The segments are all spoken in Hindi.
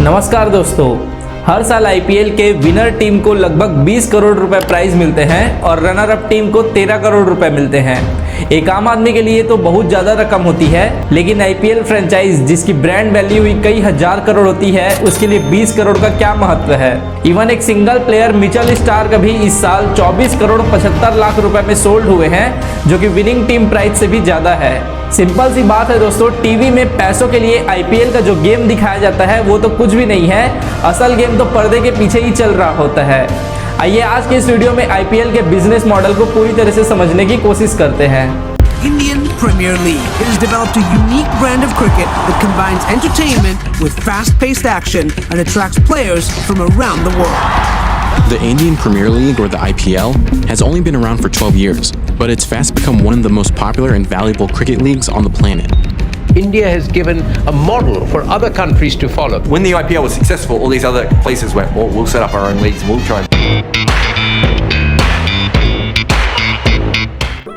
नमस्कार दोस्तों, हर साल आईपीएल के विनर टीम को लगभग 20 करोड़ रुपए प्राइज मिलते हैं और रनर अप टीम को 13 करोड़ रुपए मिलते हैं। एक आम आदमी के लिए तो बहुत ज्यादा रकम होती है, लेकिन आईपीएल फ्रेंचाइज जिसकी ब्रांड वैल्यू ही कई हजार करोड़ होती है, उसके लिए 20 करोड़ का क्या महत्व है। इवन एक सिंगल प्लेयर मिचेल स्टार्क भी इस साल 24 करोड़ 75 लाख रुपए में सोल्ड हुए हैं, जो कि विनिंग टीम प्राइस से भी ज्यादा है। सिंपल सी बात है दोस्तों, टीवी में पैसों के लिए आईपीएल का जो गेम दिखाया जाता है वो तो कुछ भी नहीं है, असल गेम तो पर्दे के पीछे ही चल रहा होता है। आइए आज के इस वीडियो में आईपीएल के बिजनेस मॉडल को पूरी तरह से समझने की कोशिश करते हैं। Indian Premier League has developed a unique brand of cricket that combines entertainment with fast-paced action and attracts players from around the world. The Indian Premier League, or the IPL, has only been around for 12 years, but it's fast become one of the most popular and valuable cricket leagues on the planet. India has given a model for other countries to follow. When the IPL was successful, all these other places went, well, we'll set up our own leagues and we'll try and...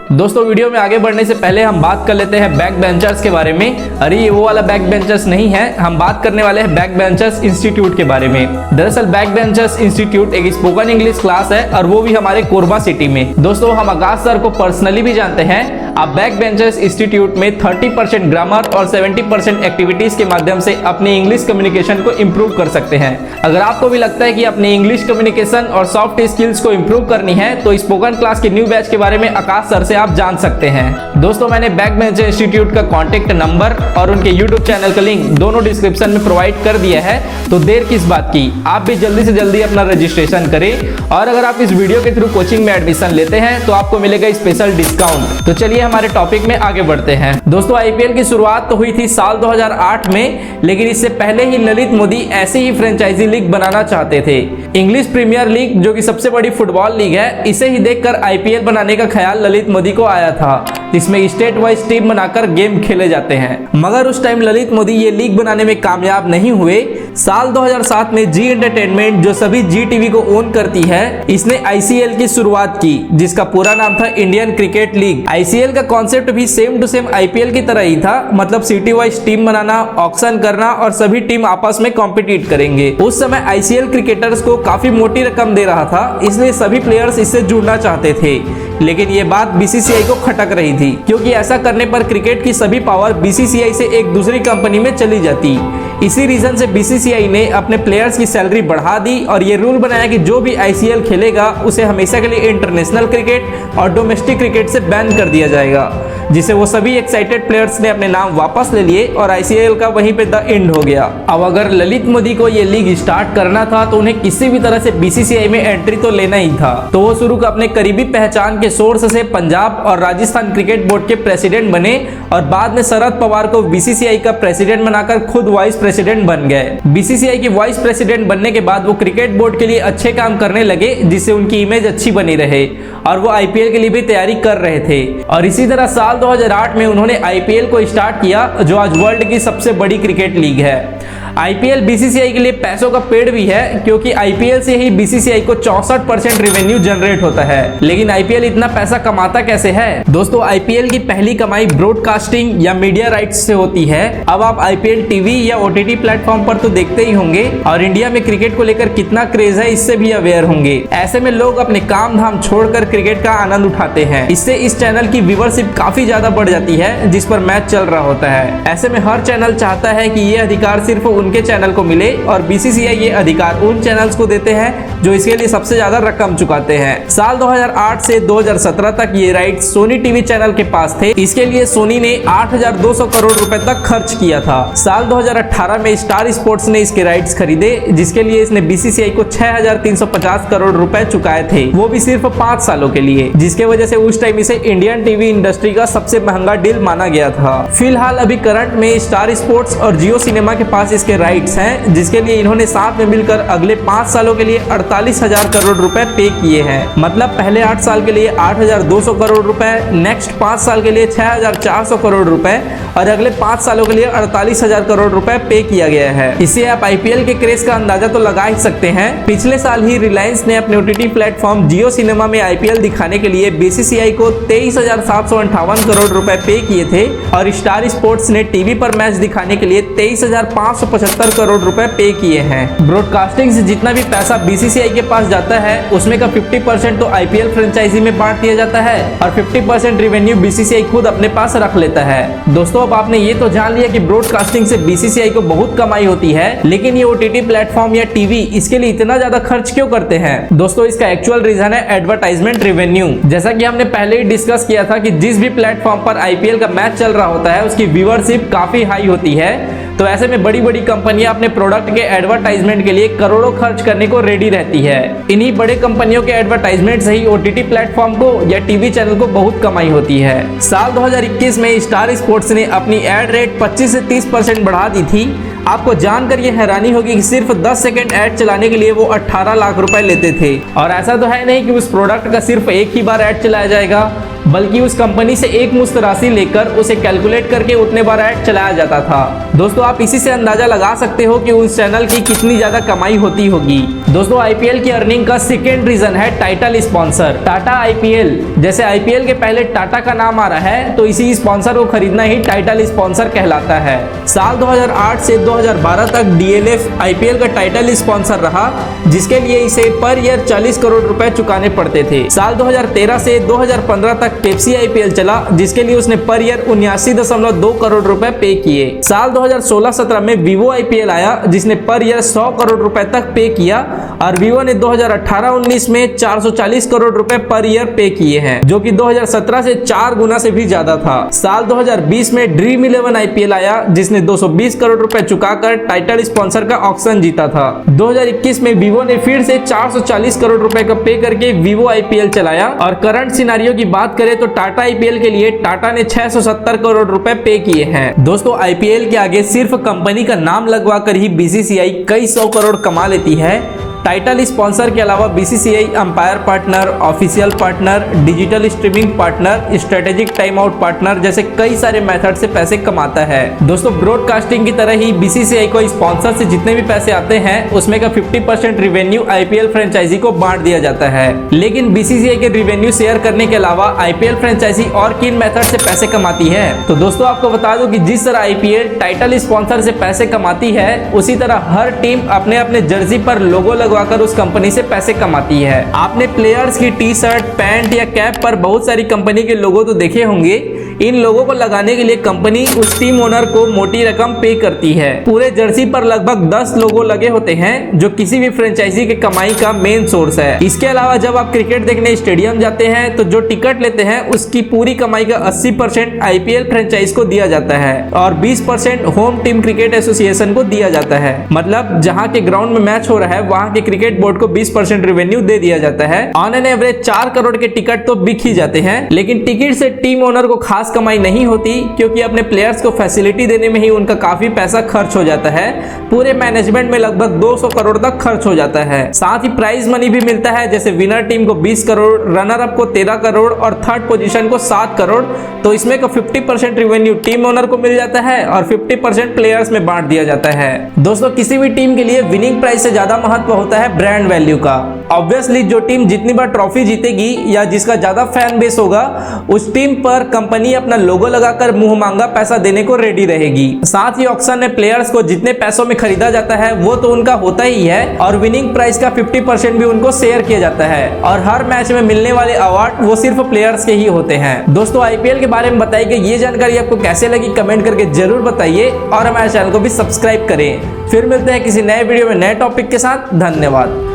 दोस्तों, वीडियो में आगे बढ़ने से पहले हम बात कर लेते हैं बैक बेंचर्स के बारे में। अरे ये वो वाला बैक बेंचर्स नहीं है, हम बात करने वाले हैं बैक बेंचर्स इंस्टीट्यूट के बारे में। दरअसल बैक बेंचर्स इंस्टीट्यूट एक स्पोकन इंग्लिश क्लास है और वो भी हमारे कोरबा सिटी में। दोस्तों, हम आकाश सर को पर्सनली भी जानते हैं। आप बैक बेंचर्स इंस्टीट्यूट में 30% ग्रामर और 70% एक्टिविटीज के माध्यम से अपनी इंग्लिश कम्युनिकेशन को इम्प्रूव कर सकते हैं। अगर आपको भी लगता है कि अपनी इंग्लिश कम्युनिकेशन और सॉफ्ट स्किल्स को इम्प्रूव करनी है, तो स्पोकन क्लास के न्यू बैच के बारे में आकाश सर से आप जान सकते हैं। दोस्तों, मैंने बैक बेंचर इंस्टीट्यूट का कॉन्टेक्ट नंबर और उनके यूट्यूब चैनल का लिंक दोनों डिस्क्रिप्शन में प्रोवाइड कर दिया है, तो देर किस बात की, आप भी जल्दी से जल्दी अपना रजिस्ट्रेशन करें। और अगर आप इस वीडियो के थ्रू कोचिंग में एडमिशन लेते हैं तो आपको मिलेगा स्पेशल डिस्काउंट। तो चलिए हमारे टॉपिक में आगे बढ़ते हैं। दोस्तों, आईपीएल की शुरुआत तो हुई थी साल 2008 में, लेकिन इससे पहले ही ललित मोदी ऐसी ही फ्रेंचाइजी लीग बनाना चाहते थे। इंग्लिश प्रीमियर लीग, जो कि सबसे बड़ी फुटबॉल लीग है, इसे ही देखकर आईपीएल बनाने का ख्याल ललित मोदी को आया था, जिसमें स्टेट वाइज टीम बनाकर गेम खेले जाते हैं। मगर उस टाइम ललित मोदी ये लीग बनाने में कामयाब नहीं हुए। साल 2007 में जी एंटरटेनमेंट, जो सभी जी टीवी को ओन करती है, इसने आईसीएल की शुरुआत की, जिसका पूरा नाम था इंडियन क्रिकेट लीग। आईसीएल का कॉन्सेप्ट भी सेम टू सेम आईपीएल की तरह ही था, मतलब सिटी वाइज टीम बनाना, ऑक्शन करना और सभी टीम आपस में कॉम्पिटिट करेंगे। उस समय आईसीएल क्रिकेटर्स को काफी मोटी रकम दे रहा था, इसलिए सभी प्लेयर्स इससे जुड़ना चाहते थे। लेकिन ये बात बीसीसीआई को खटक रही थी, क्योंकि ऐसा करने पर क्रिकेट की सभी पावर बीसीसीआई से एक दूसरी कंपनी में चली जाती। इसी रीजन से बीसीसीआई ने अपने प्लेयर्स की सैलरी बढ़ा दी और ये रूल बनाया कि जो भी आईसीएल खेलेगा उसे हमेशा के लिए इंटरनेशनल क्रिकेट और डोमेस्टिक क्रिकेट से बैन कर दिया जाएगा, जिसे वो सभी एक्साइटेड प्लेयर्स ने अपने नाम वापस ले लिए और आईसीएल का वहीं पे द एंड हो गया। अब अगर ललित मोदी को ये लीग स्टार्ट करना था तो उन्हें किसी भी तरह से बीसीसीआई में एंट्री तो लेना ही था। तो वो शुरू का अपने करीबी पहचान के सोर्स से पंजाब और राजस्थान क्रिकेट बोर्ड के प्रेसिडेंट बने और बाद में शरद पवार को बीसीसीआई का प्रेसिडेंट बनाकर खुद वाइस प्रेसिडेंट बन गए। बीसीसीआई की वाइस प्रेसिडेंट बनने के बाद वो क्रिकेट बोर्ड के लिए अच्छे काम करने लगे, जिससे उनकी इमेज अच्छी बनी रहे और वो आईपीएल के लिए भी तैयारी कर रहे थे। और इसी तरह साल 2008 में उन्होंने आईपीएल को स्टार्ट किया, जो आज वर्ल्ड की सबसे बड़ी क्रिकेट लीग है। आईपीएल बीसीसीआई के लिए पैसों का पेड़ भी है, क्योंकि आईपीएल से ही बीसीसीआई को 64% रेवेन्यू जनरेट होता है। लेकिन आईपीएल इतना पैसा कमाता कैसे है? दोस्तों, आईपीएल की पहली कमाई ब्रॉडकास्टिंग या मीडिया राइट्स से होती है। अब आप आईपीएल टीवी या ओटीटी प्लेटफॉर्म पर तो देखते ही होंगे और इंडिया में क्रिकेट को लेकर कितना क्रेज है इससे भी अवेयर होंगे। ऐसे में लोग अपने काम धाम छोड़कर क्रिकेट का आनंद उठाते हैं। इससे इस चैनल की व्यूअरशिप काफी ज्यादा बढ़ जाती है, जिस पर मैच चल रहा होता है। ऐसे में हर चैनल चाहता है कि ये अधिकार सिर्फ उनके चैनल को मिले और बीसीसीआई ये अधिकार उन चैनल्स को देते हैं जो इसके लिए सबसे ज्यादा रकम चुकाते हैं। साल 2008 से 2017 तक ये राइट सोनी टीवी चैनल के पास थे। इसके लिए सोनी ने 8,200 करोड़ रुपए तक खर्च किया था। साल 2018 में स्टार स्पोर्ट्स ने इसके राइट्स खरीदे, जिसके लिए इसने बीसीसीआई को 6,350 करोड़ रुपए चुकाए थे, वो भी सिर्फ 5 सालों के लिए, जिसके वजह से उस टाइम इसे इंडियन टीवी इंडस्ट्री का सबसे महंगा डील माना गया था। फिलहाल अभी करंट में स्टार स्पोर्ट्स और जियो सिनेमा के पास इसके राइट्स हैं, जिसके लिए इन्होंने साथ में मिलकर अगले 5 सालों के लिए 48,000 करोड़ रुपए पे किए हैं। मतलब पहले 8 साल के लिए 8,200 करोड़ रुपए, नेक्स्ट 5 साल के लिए 6,400 करोड़ रुपए और अगले 5 सालों के लिए 48,000 करोड़ रुपए पे किया गया है। इससे आप आईपीएल के क्रेज का अंदाजा तो लगा ही सकते हैं। पिछले साल ही रिलायंस ने अपने ओटीटी प्लेटफॉर्म जियो सिनेमा में आईपीएल दिखाने के लिए बीसीसीआई को 23,758 करोड़ रुपए पे किए थे और स्टार स्पोर्ट्स ने टीवी पर मैच दिखाने के लिए 23,550 275 करोड़ रुपए पे किए हैं। ब्रॉडकास्टिंग से जितना भी पैसा बीसीसीआई के पास जाता है उसमें का 50% तो आईपीएल फ्रेंचाइजी में बांट दिया जाता है और 50% रेवेन्यू बीसीसीआई खुद अपने पास रख लेता है। दोस्तों अब आपने ये तो जान लिया कि ब्रॉडकास्टिंग से बीसीसीआई को बहुत कमाई होती है, लेकिन ये ओटीटी प्लेटफॉर्म या टीवी इसके लिए इतना ज्यादा खर्च क्यों करते हैं? दोस्तों इसका एक्चुअल रीजन है एडवर्टाइजमेंट रेवेन्यू। जैसा कि हमने पहले ही डिस्कस किया था कि जिस भी प्लेटफॉर्म पर आईपीएल का मैच चल रहा होता है उसकी व्यूअरशिप काफी हाई होती है, तो ऐसे में बड़ी बड़ी कंपनियां अपने प्रोडक्ट के एडवर्टाइजमेंट के लिए करोड़ों खर्च करने को रेडी रहती है। इन्हीं बड़े कंपनियों के एडवर्टाइजमेंट से ही ओटीटी प्लेटफॉर्म को या टीवी चैनल को बहुत कमाई होती है। साल 2021 में स्टार स्पोर्ट्स ने अपनी एड रेट 25 से 30% बढ़ा दी थी। आपको जानकर ये हैरानी होगी कि सिर्फ 10 सेकंड ऐड चलाने के लिए वो 18 लाख रुपए लेते थे। और ऐसा तो है नहीं कि उस प्रोडक्ट का सिर्फ एक ही बार ऐड चलाया जाएगा, बल्कि उस कंपनी से एक मुश्त राशि लेकर उसे कैलकुलेट करके उतने बार ऐड चलाया जाता था। दोस्तों आप इसी से अंदाजा लगा सकते हो कि उस चैनल की कितनी ज्यादा कमाई होती होगी। दोस्तों आईपीएल की अर्निंग का सेकेंड रीजन है टाइटल स्पॉन्सर। टाटा आईपीएल, जैसे आईपीएल के पहले टाटा का नाम आ रहा है तो इसी स्पॉन्सर को खरीदना ही टाइटल स्पॉन्सर कहलाता है। साल 2008 से 2012 तक डीएलएफ आईपीएल का टाइटल स्पॉन्सर रहा, जिसके लिए इसे पर ईयर 40 करोड़ रुपए चुकाने पड़ते थे। साल 2013 से 2015 तक पेप्सी आईपीएल चला, जिसके लिए उसने पर ईयर 79.2 करोड़ रुपए पे किए। साल 2016-17 में वीवो आईपीएल आया, जिसने पर ईयर 100 करोड़ रुपए तक पे किया और वीवो ने 2018-19 में 440 करोड़ रुपए पर ईयर पे किए हैं, जो कि 2017 से 4 गुना से भी ज्यादा था। साल 2020 में ड्रीम 11 आईपीएल आया, जिसने 220 करोड़ रुपए चुकाकर टाइटल स्पॉन्सर का ऑक्शन जीता था। 2021 में वीवो ने फिर से 440 करोड़ रुपए का पे करके वीवो आईपीएल चलाया। और करंट सिनारियो की बात करें तो टाटा आईपीएल के लिए टाटा ने 670 करोड़ रुपए पे किए हैं। दोस्तों आईपीएल के आगे सिर्फ कंपनी का नाम लगवाकर ही बीसीसीआई कई 100 करोड़ कमा लेती है। टाइटल स्पॉन्सर के अलावा BCCI umpire partner, official partner, digital streaming partner, strategic time out partner जैसे कई सारे मेथड से पैसे कमाता है। दोस्तों ब्रॉडकास्टिंग की तरह ही बीसीसीआई को स्पॉन्सर से जितने भी पैसे आते हैं उसमें का 50% रिवेन्यू आईपीएल फ्रेंचाइजी को बांट दिया जाता है। लेकिन बीसीसीआई के रिवेन्यू शेयर करने के अलावा आईपीएल फ्रेंचाइजी और किन मेथड से पैसे कमाती है? तो दोस्तों आपको बता दूं कि जिस तरह आईपीएल टाइटल स्पॉन्सर से पैसे कमाती है, उसी तरह हर टीम अपने अपने जर्सी पर लोगो लगवाकर उस कंपनी से पैसे कमाती है। आपने प्लेयर्स की टी शर्ट, पैंट या कैप पर बहुत सारी कंपनी के लोगो तो देखे होंगे। इन लोगों को लगाने के लिए कंपनी उस टीम ओनर को मोटी रकम पे करती है। पूरे जर्सी पर लगभग 10 लोगो लगे होते हैं, जो किसी भी फ्रेंचाइजी की कमाई का मेन सोर्स है। इसके अलावा जब आप क्रिकेट देखने स्टेडियम जाते हैं तो जो टिकट लेते हैं उसकी पूरी कमाई का 80% आईपीएल फ्रेंचाइज को दिया जाता है और 20% होम टीम क्रिकेट एसोसिएशन को दिया जाता है। मतलब जहां के ग्राउंड में मैच हो रहा है वहां के क्रिकेट बोर्ड को 20% रेवेन्यू दे दिया जाता है। ऑन एन एवरेज 4 करोड़ के टिकट तो बिक ही जाते हैं, लेकिन टिकट से टीम ओनर को खास कमाई नहीं होती, क्योंकि अपने प्लेयर्स को फैसिलिटी देने में ही उनका काफी पैसा खर्च हो जाता है। पूरे मैनेजमेंट में लगभग 200 करोड़ तक खर्च हो जाता है। साथ ही प्राइज मनी भी मिलता है, जैसे विनर टीम को 20 करोड़, रनर अप को 13 करोड़ और थर्ड पोजीशन को 7 करोड़। तो इसमें का 50% रेवेन्यू टीम ओनर को मिल जाता है और 50% प्लेयर्स में बांट दिया जाता है। दोस्तों किसी भी टीम के लिए विनिंग प्राइस से ज्यादा महत्व होता है ब्रांड वैल्यू का। ऑब्वियसली जो टीम जितनी बार ट्रॉफी जीतेगी या जिसका ज्यादा फैन बेस होगा, उस टीम पर कंपनी अपना लोगो लगाकर मुंह मांगा पैसा देने को रेडी रहेगी। साथ ही ऑक्शन में प्लेयर्स को जितने पैसों में खरीदा जाता है वो तो उनका होता ही है और विनिंग प्राइस का 50% भी उनको शेयर किया जाता है और हर मैच में मिलने वाले अवार्ड वो सिर्फ प्लेयर्स के ही होते हैं। दोस्तों आईपीएल के बारे में बताई गई ये जानकारी आपको कैसे लगी कमेंट करके जरूर बताइए और हमारे चैनल को भी सब्सक्राइब करें। फिर मिलते हैं किसी नए वीडियो में नए टॉपिक के साथ। धन्यवाद।